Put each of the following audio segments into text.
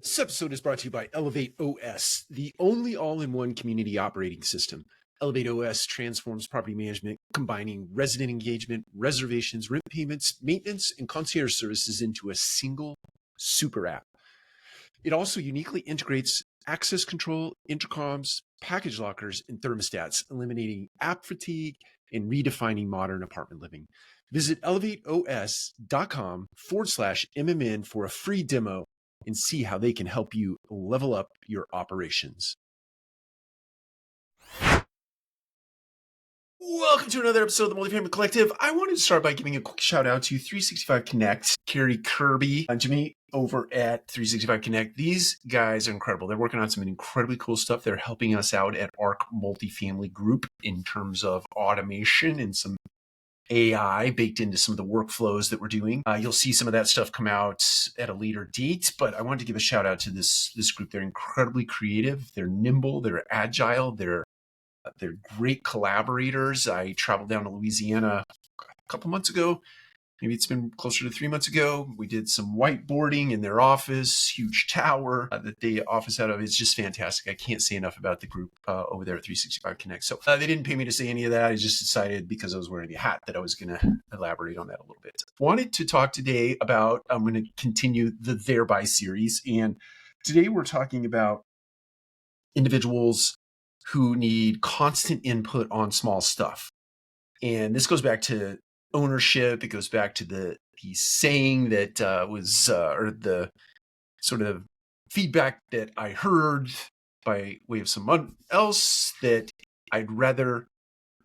This episode is brought to you by Elevate OS, the only all-in-one community operating system. Elevate OS transforms property management, combining resident engagement, reservations, rent payments, maintenance, and concierge services into a single super app. It also uniquely integrates access control, intercoms, package lockers, and thermostats, eliminating app fatigue and redefining modern apartment living. Visit elevateos.com/MMN for a free demo and see how they can help you level up your operations. Welcome to another episode of the Multifamily Collective. I wanted to start by giving a quick shout out to 365 Connect, Carrie Kirby, and Jimmy over at 365 Connect. These guys are incredible. They're working on some incredibly cool stuff. They're helping us out at ARC Multifamily Group in terms of automation and some AI baked into some of the workflows that we're doing. You'll see some of that stuff come out at a later date, but I wanted to give a shout out to this group. They're incredibly creative. They're nimble. They're agile. They're great collaborators. I traveled down to Louisiana a couple months ago. Maybe it's been closer to 3 months ago. We did some whiteboarding in their office, huge tower that they office out of. It's just fantastic. I can't say enough about the group over there at 365 Connect. So they didn't pay me to say any of that. I just decided because I was wearing a hat that I was going to elaborate on that a little bit. Wanted to talk today about, I'm going to continue the Thereby series. And today we're talking about individuals who need constant input on small stuff. And this goes back to ownership. It goes back to the saying that or the sort of feedback that I heard by way of someone else, that I'd rather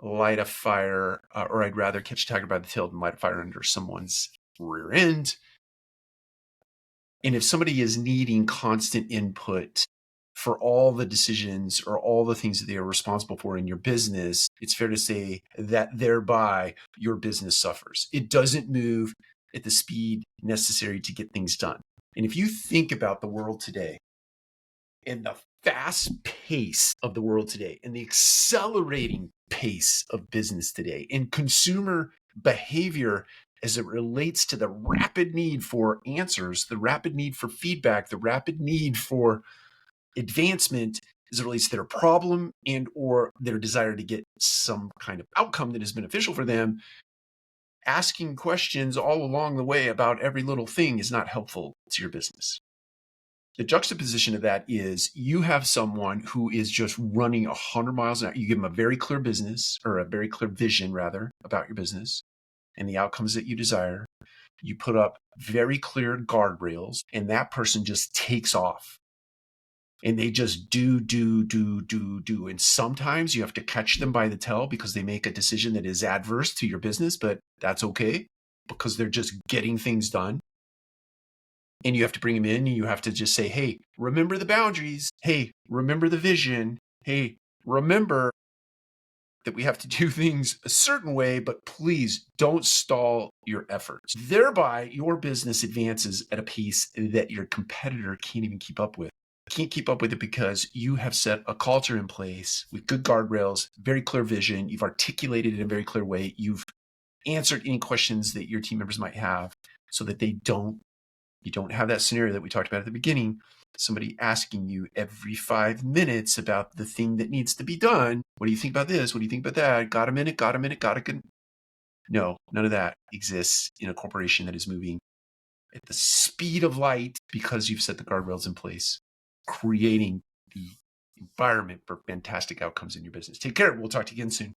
light a fire or I'd rather catch a tiger by the tail than light a fire under someone's rear end. And if somebody is needing constant input for all the decisions or all the things that they are responsible for in your business, it's fair to say that thereby your business suffers. It doesn't move at the speed necessary to get things done. And if you think about the world today and the fast pace of the world today and the accelerating pace of business today and consumer behavior as it relates to the rapid need for answers, the rapid need for feedback, the rapid need for advancement as it relates to their problem and or their desire to get some kind of outcome that is beneficial for them, asking questions all along the way about every little thing is not helpful to your business. The juxtaposition of that is you have someone who is just running 100 miles an hour. You give them a very clear business, or a very clear vision rather, about your business and the outcomes that you desire. You put up very clear guardrails and that person just takes off. And they just do. And sometimes you have to catch them by the tail because they make a decision that is adverse to your business, but that's okay because they're just getting things done. And you have to bring them in and you have to just say, hey, remember the boundaries. Hey, remember the vision. Hey, remember that we have to do things a certain way, but please don't stall your efforts. Thereby, your business advances at a pace that your competitor can't even keep up with. Can't keep up with it because you have set a culture in place with good guardrails, very clear vision. You've articulated it in a very clear way. You've answered any questions that your team members might have so that you don't have that scenario that we talked about at the beginning. Somebody asking you every 5 minutes about the thing that needs to be done. What do you think about this? What do you think about that? Got a minute? No, none of that exists in a corporation that is moving at the speed of light because you've set the guardrails in place, creating the environment for fantastic outcomes in your business. Take care. We'll talk to you again soon.